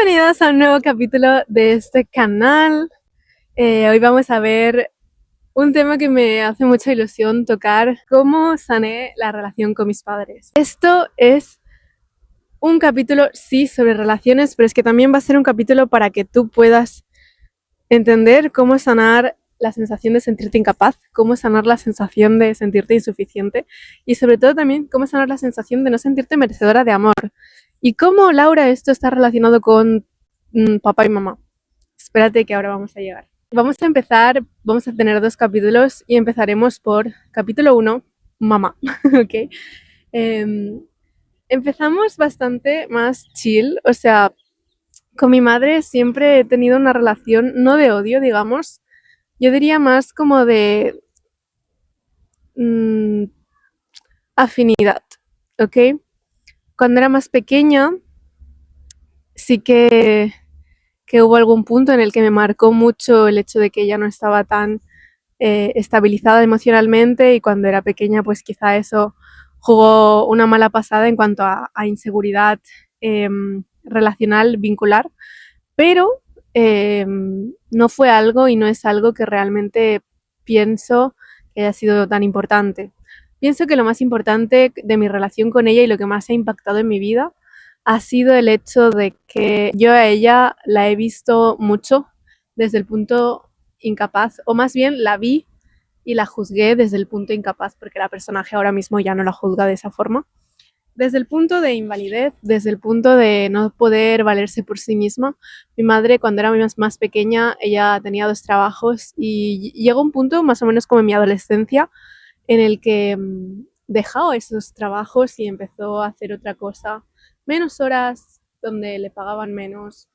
Bienvenidos a un nuevo capítulo de este canal. Hoy vamos a ver un tema que me hace mucha ilusión tocar: cómo sané la relación con mis padres. Esto es un capítulo, sí, sobre relaciones, pero es que también va a ser un capítulo para que tú puedas entender cómo sanar la sensación de sentirte incapaz, cómo sanar la sensación de sentirte insuficiente y sobre todo también cómo sanar la sensación de no sentirte merecedora de amor. Y cómo, Laura, esto está relacionado con papá y mamá. Espérate que ahora vamos a llegar. Vamos a empezar, vamos a tener 2 capítulos y empezaremos por capítulo 1, mamá. ¿Ok? Empezamos bastante más chill, o sea, con mi madre siempre he tenido una relación no de odio, digamos, yo diría más como de mm, afinidad, ¿ok? Cuando era más pequeña sí que hubo algún punto en el que me marcó mucho el hecho de que ella no estaba tan estabilizada emocionalmente, y cuando era pequeña pues quizá eso jugó una mala pasada en cuanto a inseguridad relacional, vincular, pero no fue algo y no es algo que realmente pienso que haya sido tan importante. Pienso que lo más importante de mi relación con ella y lo que más ha impactado en mi vida ha sido el hecho de que yo a ella la he visto mucho desde el punto incapaz, o más bien la vi y la juzgué desde el punto incapaz, porque la personaje ahora mismo ya no la juzga de esa forma. Desde el punto de invalidez, desde el punto de no poder valerse por sí misma. Mi madre, cuando era más pequeña, ella tenía 2 trabajos y llegó un punto, más o menos como en mi adolescencia, en el que dejó esos trabajos y empezó a hacer otra cosa, menos horas, donde le pagaban menos.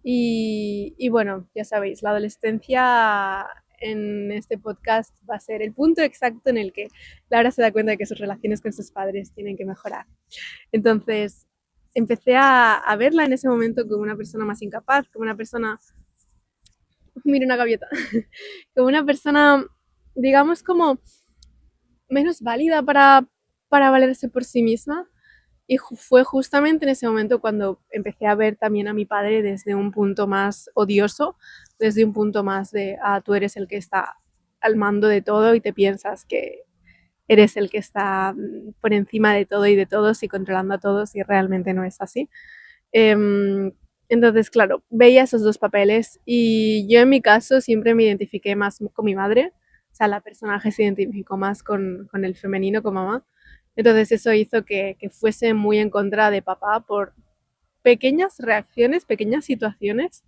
Y bueno, ya sabéis, la adolescencia en este podcast va a ser el punto exacto en el que Laura se da cuenta de que sus relaciones con sus padres tienen que mejorar. Entonces, empecé a verla en ese momento como una persona más incapaz, como una persona, mira una gaviota, como una persona, digamos, como menos válida para valerse por sí misma. Y fue justamente en ese momento cuando empecé a ver también a mi padre desde un punto más odioso, desde un punto más de, tú eres el que está al mando de todo y te piensas que eres el que está por encima de todo y de todos y controlando a todos, y realmente no es así. Entonces, claro, veía esos 2 papeles y yo en mi caso siempre me identifiqué más con mi madre, o sea, la personaje se identificó más con el femenino, con mamá. Entonces eso hizo que fuese muy en contra de papá por pequeñas reacciones, pequeñas situaciones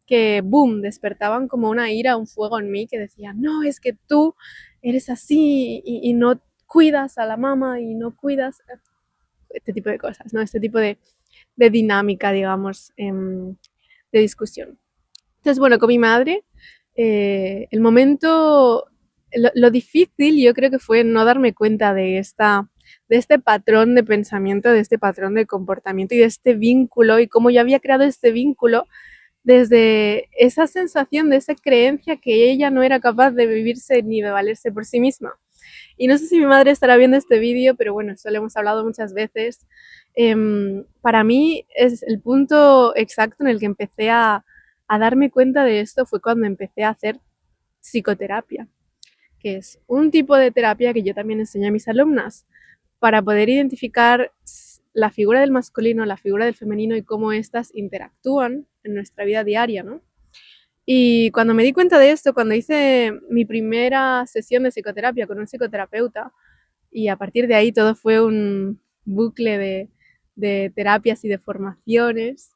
que, boom, despertaban como una ira, un fuego en mí que decía, no, es que tú eres así y no cuidas a la mamá y no cuidas este tipo de cosas, ¿no? Este tipo de dinámica, digamos, de discusión. Entonces, bueno, con mi madre, el momento, lo difícil yo creo que fue no darme cuenta de este patrón de pensamiento, de este patrón de comportamiento y de este vínculo, y cómo yo había creado este vínculo desde esa sensación, de esa creencia que ella no era capaz de vivirse ni de valerse por sí misma. Y no sé si mi madre estará viendo este vídeo, pero bueno, esto lo hemos hablado muchas veces. Para mí es el punto exacto en el que empecé a darme cuenta de esto, fue cuando empecé a hacer psicoterapia, que es un tipo de terapia que yo también enseño a mis alumnas para poder identificar la figura del masculino, la figura del femenino y cómo éstas interactúan en nuestra vida diaria, ¿no? Y cuando me di cuenta de esto, cuando hice mi primera sesión de psicoterapia con un psicoterapeuta, y a partir de ahí todo fue un bucle de terapias y de formaciones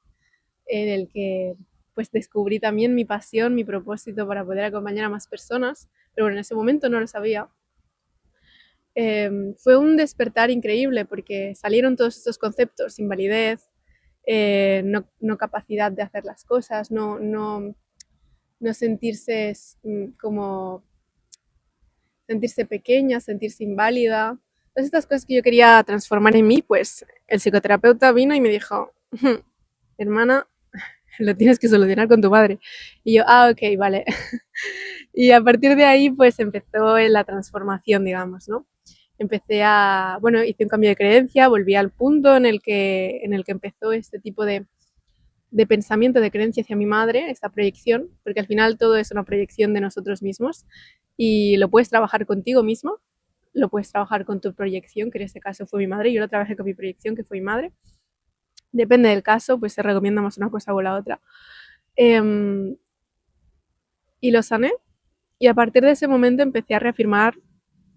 en el que pues descubrí también mi pasión, mi propósito para poder acompañar a más personas, pero bueno, en ese momento no lo sabía. Fue un despertar increíble porque salieron todos estos conceptos: invalidez, no capacidad de hacer las cosas, no sentirse como sentirse pequeña, sentirse inválida. Todas estas cosas que yo quería transformar en mí, pues el psicoterapeuta vino y me dijo, hermana, lo tienes que solucionar con tu madre. Y yo, ok, vale. Y a partir de ahí, pues empezó la transformación, digamos, ¿no? Bueno, hice un cambio de creencia, volví al punto en el que empezó este tipo de pensamiento, de creencia hacia mi madre, esta proyección, porque al final todo es una proyección de nosotros mismos y lo puedes trabajar contigo mismo, lo puedes trabajar con tu proyección, que en este caso fue mi madre, yo lo trabajé con mi proyección, que fue mi madre. Depende del caso, pues se recomienda más una cosa o la otra. Y lo sané, y a partir de ese momento empecé a reafirmar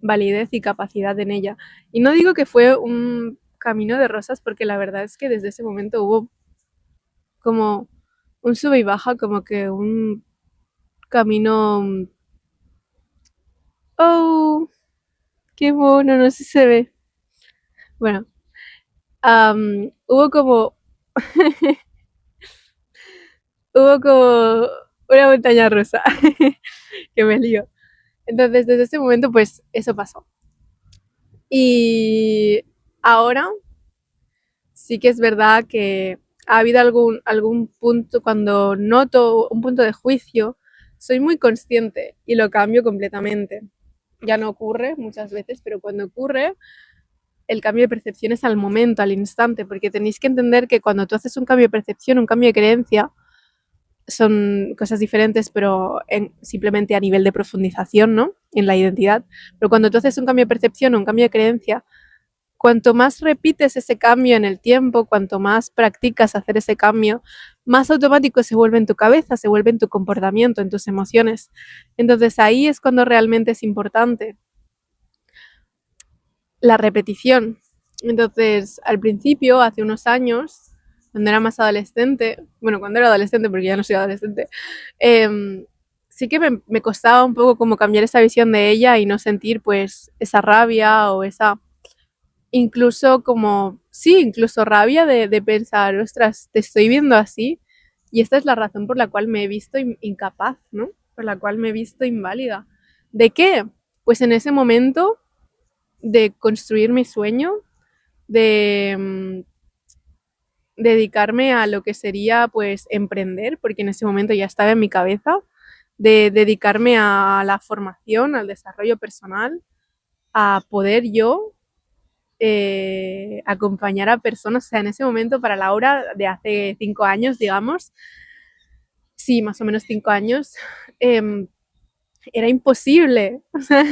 validez y capacidad en ella. Y no digo que fue un camino de rosas, porque la verdad es que desde ese momento hubo como un sube y baja, como que un camino... Oh, qué mono, no sé si se ve. Bueno, hubo como... hubo como una montaña rusa, que me lío. Entonces, desde ese momento, pues eso pasó. Y ahora sí que es verdad que ha habido algún punto, cuando noto un punto de juicio, soy muy consciente y lo cambio completamente. Ya no ocurre muchas veces, pero cuando ocurre, el cambio de percepción es al momento, al instante, porque tenéis que entender que cuando tú haces un cambio de percepción, un cambio de creencia, son cosas diferentes, pero simplemente a nivel de profundización, ¿no? En la identidad. Pero cuando tú haces un cambio de percepción o un cambio de creencia, cuanto más repites ese cambio en el tiempo, cuanto más practicas hacer ese cambio, más automático se vuelve en tu cabeza, se vuelve en tu comportamiento, en tus emociones. Entonces ahí es cuando realmente es importante la repetición. Entonces, al principio, hace unos años, cuando era más adolescente, bueno, cuando era adolescente, porque ya no soy adolescente, sí que me costaba un poco como cambiar esa visión de ella y no sentir pues esa rabia o esa, incluso como, sí, incluso rabia de pensar, ostras, te estoy viendo así y esta es la razón por la cual me he visto incapaz, ¿no? Por la cual me he visto inválida. ¿De qué? Pues en ese momento de construir mi sueño, de dedicarme a lo que sería pues emprender, porque en ese momento ya estaba en mi cabeza, de dedicarme a la formación, al desarrollo personal, a poder yo acompañar a personas. O sea, en ese momento para Laura de hace 5 años, digamos, sí, más o menos 5 años, era imposible. O sea,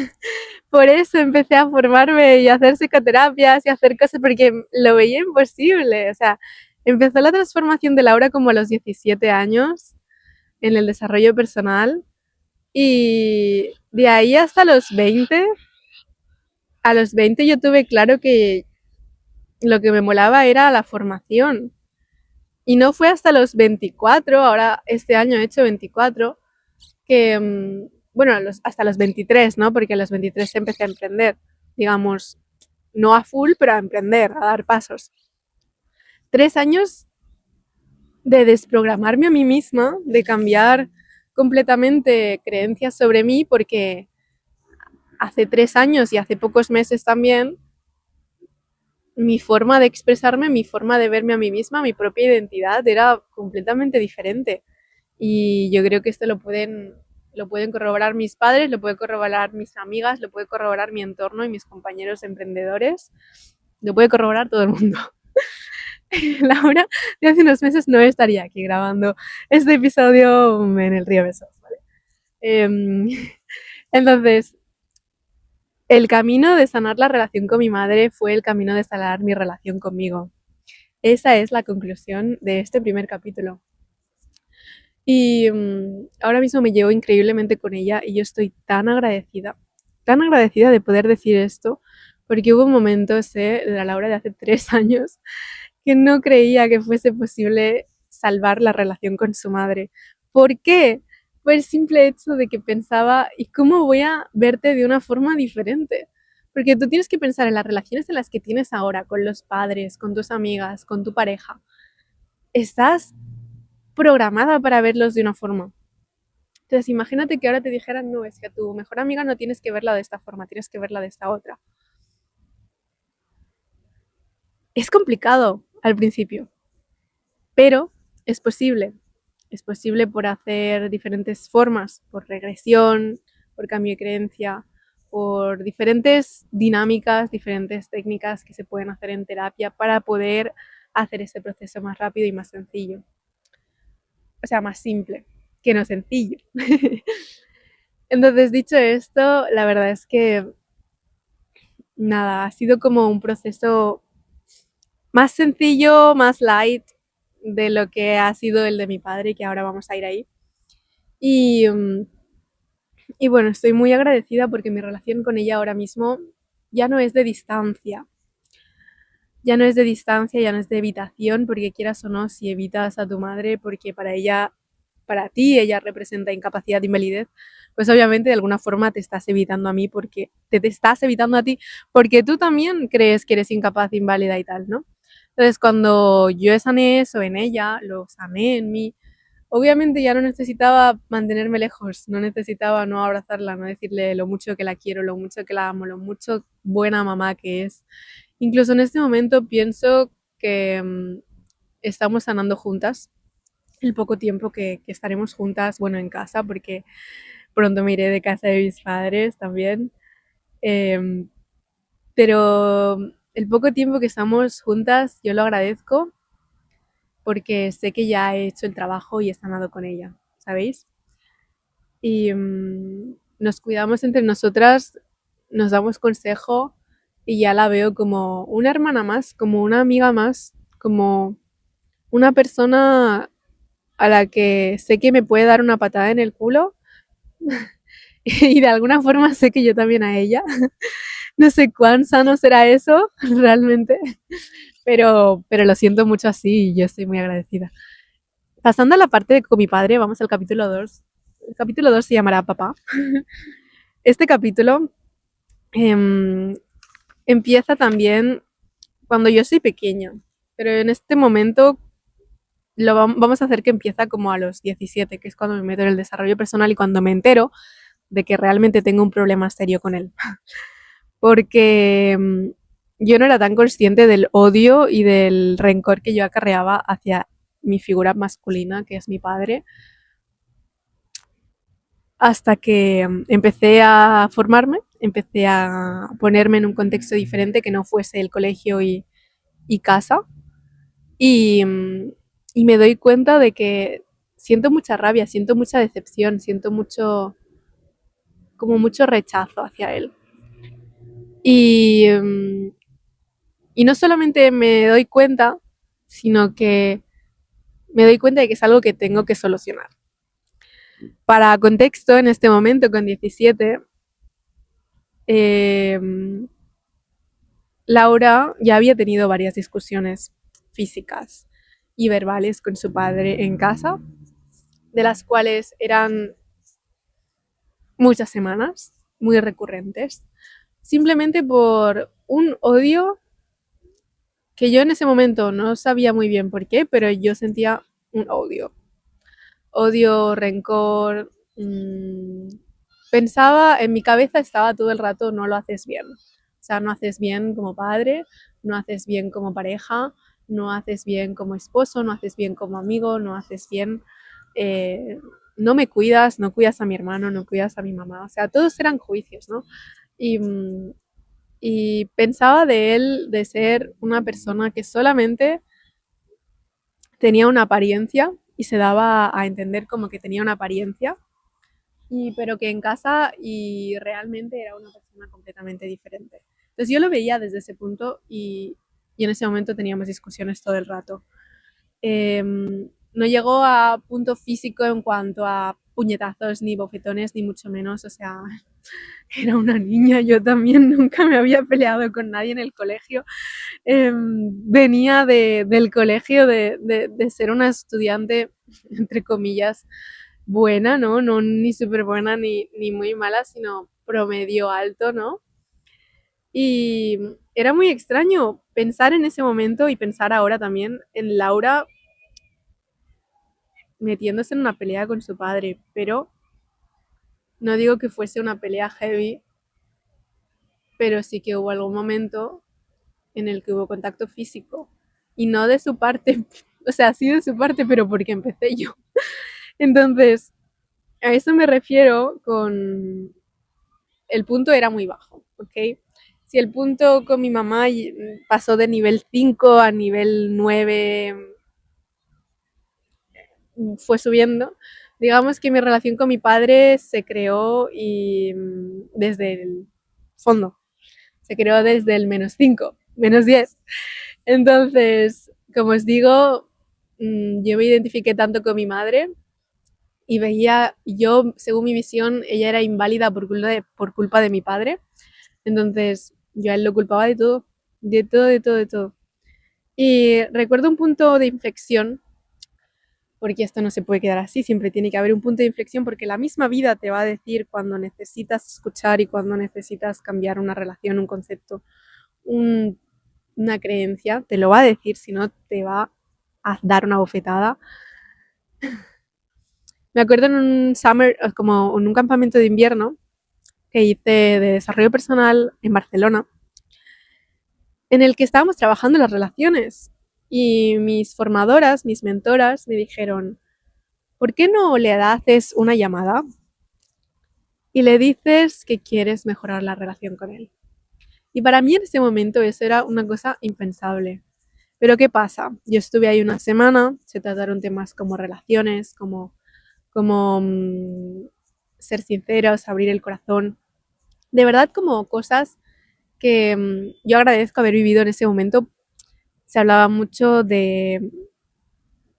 por eso empecé a formarme y a hacer psicoterapias y a hacer cosas porque lo veía imposible. O sea, empezó la transformación de Laura como a los 17 años en el desarrollo personal y de ahí hasta los 20, a los 20 yo tuve claro que lo que me molaba era la formación. Y no fue hasta los 24, ahora este año he hecho 24, que, bueno, hasta los 23, ¿no? Porque a los 23 empecé a emprender, digamos, no a full, pero a emprender, a dar pasos. 3 años de desprogramarme a mí misma, de cambiar completamente creencias sobre mí, porque hace 3 años y hace pocos meses también, mi forma de expresarme, mi forma de verme a mí misma, mi propia identidad era completamente diferente. Y yo creo que esto lo pueden corroborar mis padres, lo puede corroborar mis amigas, lo puede corroborar mi entorno y mis compañeros emprendedores, lo puede corroborar todo el mundo. Laura de hace unos meses no estaría aquí grabando este episodio en el río Besos, ¿vale? Entonces, el camino de sanar la relación con mi madre fue el camino de sanar mi relación conmigo. Esa es la conclusión de este primer capítulo. Y ahora mismo me llevo increíblemente con ella y yo estoy tan agradecida de poder decir esto, porque hubo un momento, de la Laura de hace 3 años, que no creía que fuese posible salvar la relación con su madre. ¿Por qué? Por el simple hecho de que pensaba, ¿y cómo voy a verte de una forma diferente? Porque tú tienes que pensar en las relaciones en las que tienes ahora, con los padres, con tus amigas, con tu pareja. Estás programada para verlos de una forma. Entonces, imagínate que ahora te dijeran, no, es que a tu mejor amiga no tienes que verla de esta forma, tienes que verla de esta otra. Es complicado al principio, pero es posible. Es posible por hacer diferentes formas, por regresión, por cambio de creencia, por diferentes dinámicas, diferentes técnicas que se pueden hacer en terapia para poder hacer este proceso más rápido y más sencillo. o sea, más simple, que no sencillo. Entonces, dicho esto, la verdad es que nada, ha sido como un proceso más sencillo, más light de lo que ha sido el de mi padre, que ahora vamos a ir ahí. Y, y bueno, estoy muy agradecida porque mi relación con ella ahora mismo ya no es de distancia. Ya no es de distancia, ya no es de evitación, porque quieras o no, si evitas a tu madre, porque para ella, para ti, ella representa incapacidad de invalidez, pues obviamente de alguna forma te estás evitando a mí porque te estás evitando a ti, porque tú también crees que eres incapaz, inválida y tal, ¿no? Entonces, cuando yo sané eso en ella, lo sané en mí, obviamente ya no necesitaba mantenerme lejos, no necesitaba no abrazarla, no decirle lo mucho que la quiero, lo mucho que la amo, lo mucho buena mamá que es. Incluso en este momento pienso que estamos sanando juntas el poco tiempo que estaremos juntas, bueno, en casa, porque pronto me iré de casa de mis padres también. Eh, pero el poco tiempo que estamos juntas yo lo agradezco porque sé que ya he hecho el trabajo y he sanado con ella, ¿sabéis? Y nos cuidamos entre nosotras, nos damos consejo y ya la veo como una hermana más, como una amiga más, como una persona a la que sé que me puede dar una patada en el culo y de alguna forma sé que yo también a ella. No sé cuán sano será eso realmente, pero lo siento mucho así y yo estoy muy agradecida. Pasando a la parte de con mi padre, vamos al capítulo 2. El capítulo 2 se llamará Papá. Este capítulo empieza también cuando yo soy pequeña, pero en este momento vamos a hacer que empieza como a los 17, que es cuando me meto en el desarrollo personal y cuando me entero de que realmente tengo un problema serio con él. Porque yo no era tan consciente del odio y del rencor que yo acarreaba hacia mi figura masculina, que es mi padre, hasta que empecé a formarme, empecé a ponerme en un contexto diferente que no fuese el colegio y casa. Y, y me doy cuenta de que siento mucha rabia, siento mucha decepción, siento mucho, como mucho rechazo hacia él. Y, y no solamente me doy cuenta, sino que me doy cuenta de que es algo que tengo que solucionar. Para contexto, en este momento, con 17, eh, Laura ya había tenido varias discusiones físicas y verbales con su padre en casa, de las cuales eran muchas semanas, muy recurrentes, simplemente por un odio que yo en ese momento no sabía muy bien por qué, pero yo sentía un odio. Odio, rencor. Pensaba, en mi cabeza estaba todo el rato, no lo haces bien. O sea, no haces bien como padre, no haces bien como pareja, no haces bien como esposo, no haces bien como amigo, no haces bien, eh, no me cuidas, no cuidas a mi hermano, no cuidas a mi mamá. O sea, todos eran juicios, ¿no? Y, y pensaba de él de ser una persona que solamente tenía una apariencia y se daba a entender como que tenía una apariencia, pero que en casa y realmente era una persona completamente diferente. Entonces yo lo veía desde ese punto y en ese momento teníamos discusiones todo el rato. No llegó a punto físico en cuanto a puñetazos, ni bofetones, ni mucho menos. O sea, era una niña, yo también nunca me había peleado con nadie en el colegio. Venía del colegio de ser una estudiante, entre comillas, buena, ¿no? No ni súper buena ni muy mala, sino promedio alto, ¿no? Y era muy extraño pensar en ese momento y pensar ahora también en Laura metiéndose en una pelea con su padre, pero no digo que fuese una pelea heavy, pero sí que hubo algún momento en el que hubo contacto físico y no de su parte, o sea, sí de su parte, pero porque empecé yo. Entonces, a eso me refiero con el punto era muy bajo, ¿ok? Si el punto con mi mamá pasó de nivel 5 a nivel 9, fue subiendo. Digamos que mi relación con mi padre se creó desde el fondo, se creó desde el -5, -10. Entonces, como os digo, yo me identifiqué tanto con mi madre y veía, yo, según mi visión, ella era inválida por culpa de mi padre. Entonces, yo a él lo culpaba de todo, de todo, de todo, de todo. Y recuerdo un punto de inflexión, porque esto no se puede quedar así, siempre tiene que haber un punto de inflexión, porque la misma vida te va a decir cuando necesitas escuchar y cuando necesitas cambiar una relación, un concepto, una creencia, te lo va a decir, si no te va a dar una bofetada. Me acuerdo en un summer, como en un campamento de invierno que hice de desarrollo personal en Barcelona, en el que estábamos trabajando las relaciones y mis formadoras, mis mentoras me dijeron, ¿por qué no le haces una llamada y le dices que quieres mejorar la relación con él? Y para mí en ese momento eso era una cosa impensable. Pero ¿qué pasa? Yo estuve ahí una semana, se trataron temas como relaciones, como ser sinceros, abrir el corazón. De verdad como cosas que yo agradezco haber vivido en ese momento. Se hablaba mucho de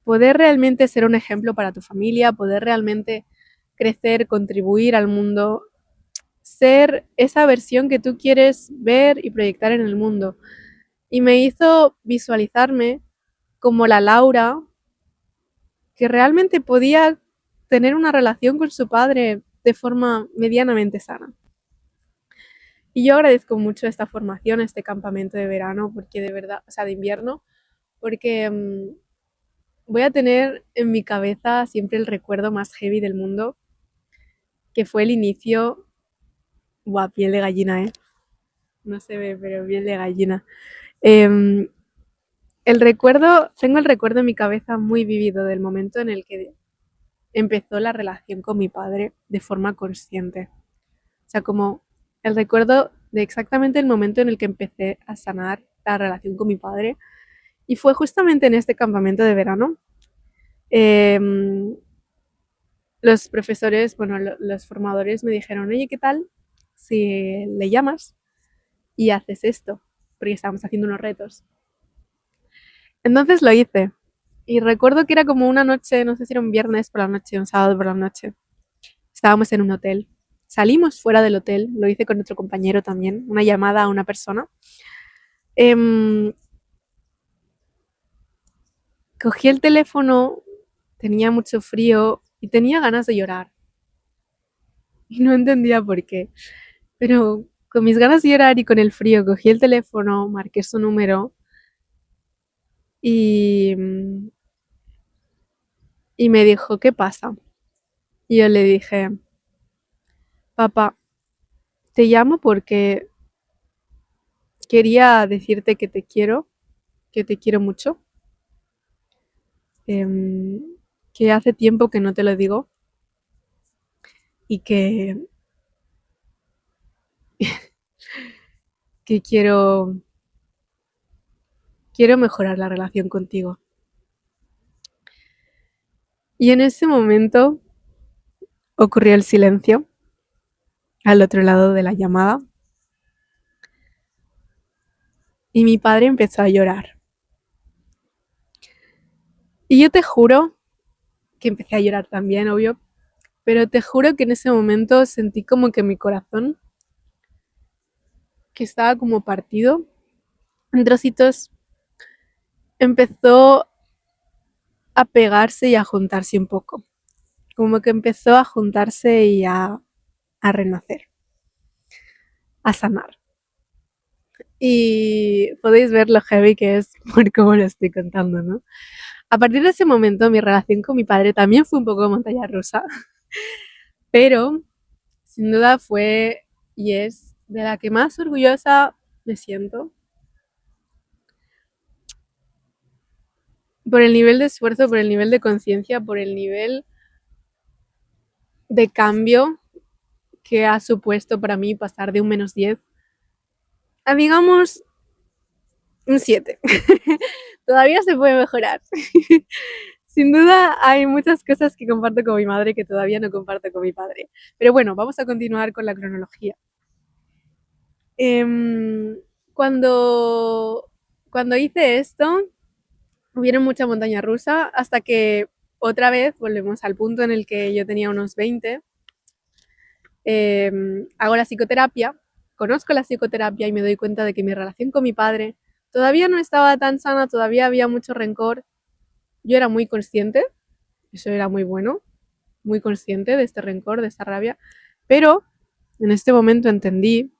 poder realmente ser un ejemplo para tu familia, poder realmente crecer, contribuir al mundo, ser esa versión que tú quieres ver y proyectar en el mundo. Y me hizo visualizarme como la Laura que realmente podía tener una relación con su padre de forma medianamente sana. Y yo agradezco mucho esta formación, este campamento de verano, porque de verdad, o sea, de invierno, porque voy a tener en mi cabeza siempre el recuerdo más heavy del mundo, que fue el inicio, buah, piel de gallina, no se ve, pero piel de gallina. Em, tengo el recuerdo en mi cabeza muy vivido del momento en el que empezó la relación con mi padre de forma consciente. O sea, como el recuerdo de exactamente el momento en el que empecé a sanar la relación con mi padre. Y fue justamente en este campamento de verano. Los profesores, bueno, los formadores me dijeron, oye, ¿qué tal si le llamas y haces esto? Porque estábamos haciendo unos retos. Entonces lo hice. Y recuerdo que era como una noche, no sé si era un viernes por la noche, un sábado por la noche. Estábamos en un hotel. Salimos fuera del hotel, lo hice con otro compañero también, una llamada a una persona. Cogí el teléfono, tenía mucho frío y tenía ganas de llorar. Y no entendía por qué. Pero con mis ganas de llorar y con el frío, cogí el teléfono, marqué su número y, y me dijo, ¿qué pasa? Y yo le dije, papá, te llamo porque quería decirte que te quiero mucho, em, que hace tiempo que no te lo digo y que quiero mejorar la relación contigo. Y en ese momento ocurrió el silencio al otro lado de la llamada y mi padre empezó a llorar. Y yo te juro que empecé a llorar también, obvio, pero te juro que en ese momento sentí como que mi corazón, que estaba como partido en trocitos, empezó a pegarse y a juntarse un poco. Como que empezó a juntarse y a renacer, a sanar. Y podéis ver lo heavy que es por cómo lo estoy contando, ¿no? A partir de ese momento mi relación con mi padre también fue un poco montaña rusa, pero sin duda fue y es de la que más orgullosa me siento por el nivel de esfuerzo, por el nivel de conciencia, por el nivel de cambio que ha supuesto para mí pasar de un -10 a, digamos, un 7. Todavía se puede mejorar. Sin duda hay muchas cosas que comparto con mi madre que todavía no comparto con mi padre. Pero bueno, vamos a continuar con la cronología. Em, cuando, cuando hice esto, hubieron mucha montaña rusa hasta que otra vez volvemos al punto en el que yo tenía unos 20. Hago la psicoterapia, conozco la psicoterapia y me doy cuenta de que mi relación con mi padre todavía no estaba tan sana, todavía había mucho rencor. Yo era muy consciente, eso era muy bueno, muy consciente de este rencor, de esta rabia, pero en este momento entendí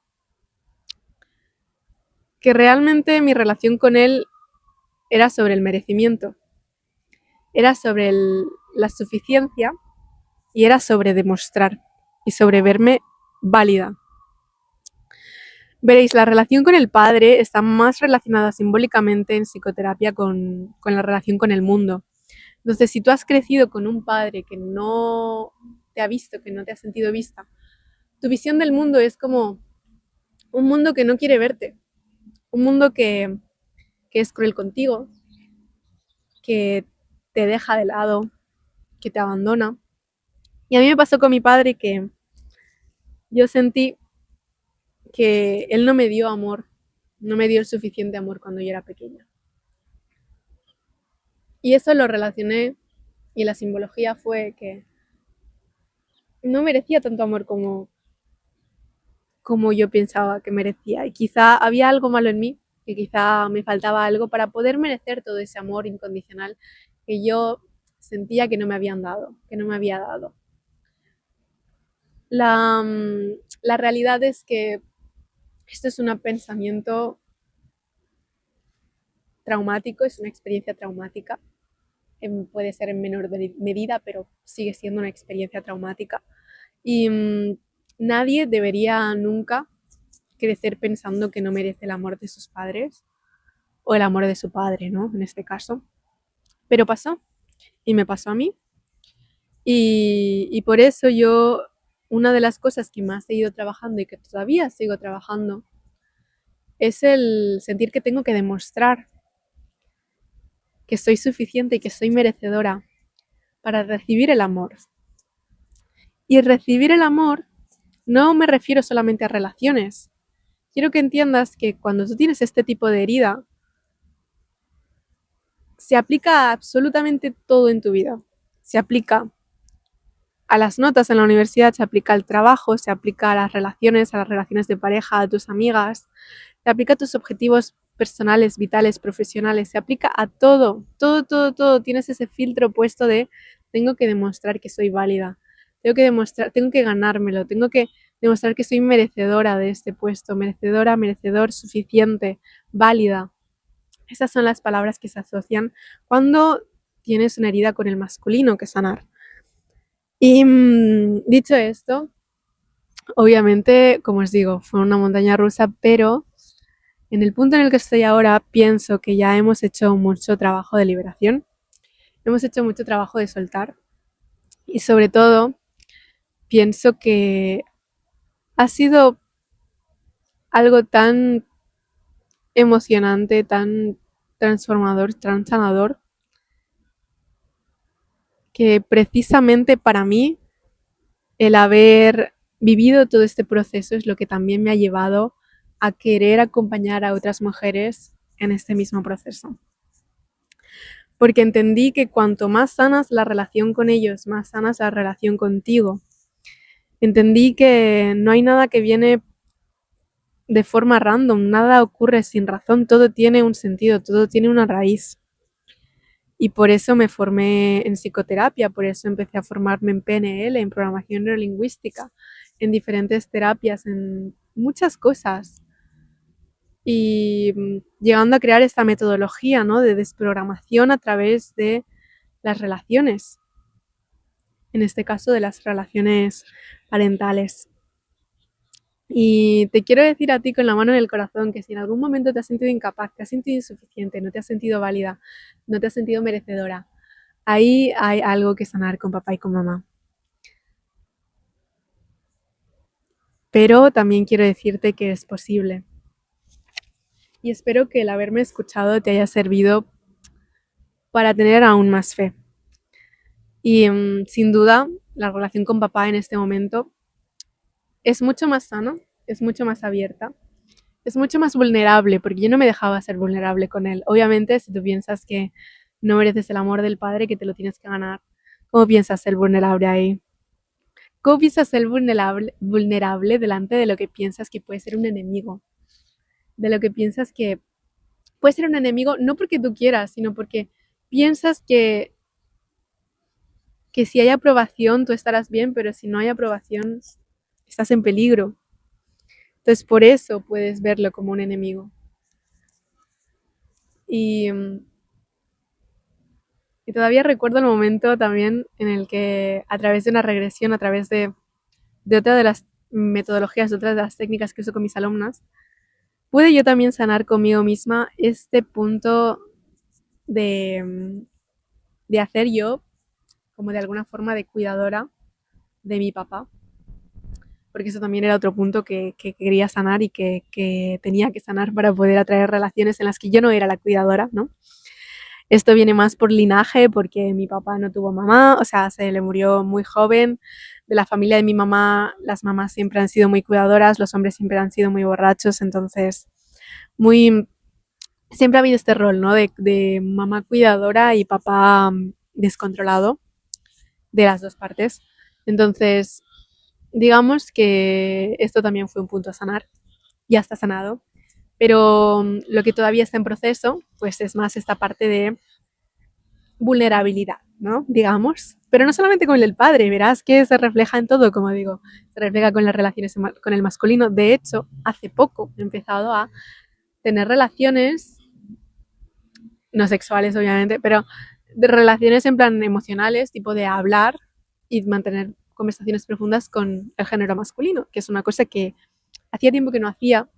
que realmente mi relación con él era sobre el merecimiento, era sobre la suficiencia y era sobre demostrar y sobre verme válida. Veréis, la relación con el padre está más relacionada simbólicamente en psicoterapia con la relación con el mundo. Entonces, si tú has crecido con un padre que no te ha visto, que no te ha sentido vista, tu visión del mundo es como un mundo que no quiere verte, un mundo que es cruel contigo, que te deja de lado, que te abandona. Y a mí me pasó con mi padre que yo sentí que él no me dio amor, no me dio el suficiente amor cuando yo era pequeña. Y eso lo relacioné y la simbología fue que no merecía tanto amor como yo pensaba que merecía. Y quizá había algo malo en mí, que quizá me faltaba algo para poder merecer todo ese amor incondicional que yo sentía que no me habían dado, que no me había dado. La realidad es que esto es un pensamiento traumático, es una experiencia traumática. Puede ser en menor medida, pero sigue siendo una experiencia traumática. Y nadie debería nunca crecer pensando que no merece el amor de sus padres o el amor de su padre, ¿no? En este caso. Pero pasó y me pasó a mí. Y por eso yo, una de las cosas que más he ido trabajando y que todavía sigo trabajando es el sentir que tengo que demostrar que soy suficiente y que soy merecedora para recibir el amor. Y recibir el amor no me refiero solamente a relaciones. Quiero que entiendas que cuando tú tienes este tipo de herida, se aplica a absolutamente todo en tu vida. Se aplica a las notas en la universidad, se aplica al trabajo, se aplica a las relaciones de pareja, a tus amigas, se aplica a tus objetivos personales, vitales, profesionales, se aplica a todo, todo, todo, todo. Tienes ese filtro puesto de tengo que demostrar que soy válida, tengo que ganármelo, tengo que demostrar que soy merecedora de este puesto, merecedora, merecedor, suficiente, válida. Esas son las palabras que se asocian cuando tienes una herida con el masculino que sanar. Y dicho esto, obviamente, como os digo, fue una montaña rusa, pero en el punto en el que estoy ahora pienso que ya hemos hecho mucho trabajo de liberación, hemos hecho mucho trabajo de soltar y sobre todo pienso que ha sido algo tan emocionante, tan transformador, tan sanador, que precisamente para mí el haber vivido todo este proceso es lo que también me ha llevado a querer acompañar a otras mujeres en este mismo proceso. Porque entendí que cuanto más sanas la relación con ellos, más sanas la relación contigo. Entendí que no hay nada que viene de forma random, nada ocurre sin razón, todo tiene un sentido, todo tiene una raíz. Y por eso me formé en psicoterapia, por eso empecé a formarme en PNL, en programación neurolingüística, en diferentes terapias, en muchas cosas. Y llegando a crear esta metodología, ¿no?, de desprogramación a través de las relaciones, en este caso de las relaciones parentales. Y te quiero decir a ti con la mano en el corazón que si en algún momento te has sentido incapaz, te has sentido insuficiente, no te has sentido válida, no te has sentido merecedora, ahí hay algo que sanar con papá y con mamá. Pero también quiero decirte que es posible. Y espero que el haberme escuchado te haya servido para tener aún más fe. Y sin duda, la relación con papá en este momento es mucho más sana, es mucho más abierta, es mucho más vulnerable, porque yo no me dejaba ser vulnerable con él. Obviamente, si tú piensas que no mereces el amor del padre, que te lo tienes que ganar, ¿cómo piensas ser vulnerable ahí? ¿Cómo piensas ser vulnerable delante de lo que piensas que puede ser un enemigo? De lo que piensas que puede ser un enemigo no porque tú quieras, sino porque piensas que si hay aprobación tú estarás bien, pero si no hay aprobación estás en peligro. Entonces por eso puedes verlo como un enemigo. Y, y todavía recuerdo el momento también en el que a través de una regresión, a través de otra de las metodologías, de otras de las técnicas que uso con mis alumnas, pude yo también sanar conmigo misma este punto de, de hacer yo como de alguna forma de cuidadora de mi papá, porque eso también era otro punto que quería sanar y que tenía que sanar para poder atraer relaciones en las que yo no era la cuidadora, ¿no? Esto viene más por linaje, porque mi papá no tuvo mamá, o sea, se le murió muy joven. De la familia de mi mamá, las mamás siempre han sido muy cuidadoras, los hombres siempre han sido muy borrachos, entonces muy siempre ha habido este rol, ¿no? De mamá cuidadora y papá descontrolado de las dos partes. Entonces, digamos que esto también fue un punto a sanar, ya está sanado, pero lo que todavía está en proceso, pues es más esta parte de vulnerabilidad, ¿no? Digamos. Pero no solamente con el padre, verás que se refleja en todo, como digo, se refleja con las relaciones con el masculino. De hecho, hace poco he empezado a tener relaciones, no sexuales obviamente, pero de relaciones en plan emocionales, tipo de hablar y mantener conversaciones profundas con el género masculino, que es una cosa que hacía tiempo que no hacía,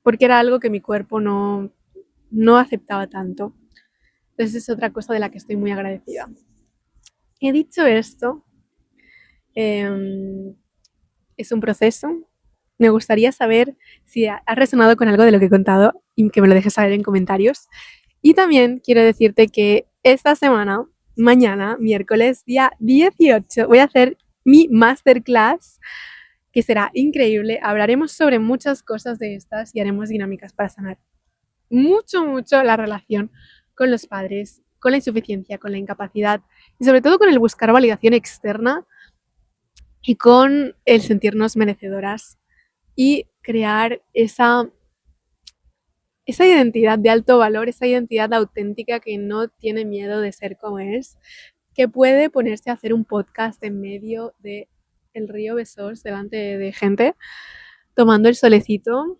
porque era algo que mi cuerpo no aceptaba tanto. Entonces es otra cosa de la que estoy muy agradecida. He dicho esto, eh, es un proceso. Me gustaría saber si has resonado con algo de lo que he contado y que me lo dejes saber en comentarios. Y también quiero decirte que esta semana, mañana, miércoles, día 18, voy a hacer mi masterclass, que será increíble. Hablaremos sobre muchas cosas de estas y haremos dinámicas para sanar mucho, mucho la relación con los padres, con la insuficiencia, con la incapacidad y sobre todo con el buscar validación externa y con el sentirnos merecedoras y crear esa identidad de alto valor, esa identidad auténtica que no tiene miedo de ser como es, que puede ponerse a hacer un podcast en medio de el río Besós delante de gente, tomando el solecito,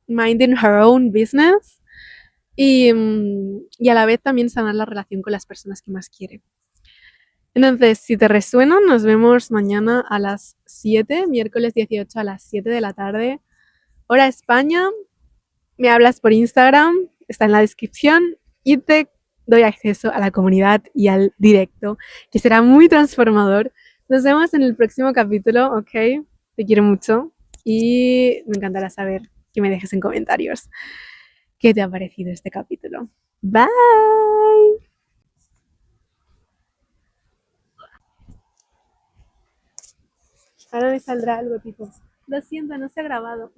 minding her own business y a la vez también sanar la relación con las personas que más quiere. Entonces, si te resuena, nos vemos mañana a las 7, miércoles 18 a las 7 de la tarde, hora España. Me hablas por Instagram, está en la descripción y te doy acceso a la comunidad y al directo, que será muy transformador. Nos vemos en el próximo capítulo, ¿ok? Te quiero mucho y me encantará saber que me dejes en comentarios qué te ha parecido este capítulo. Bye. Ahora me saldrá algo tipo, lo siento, no se ha grabado.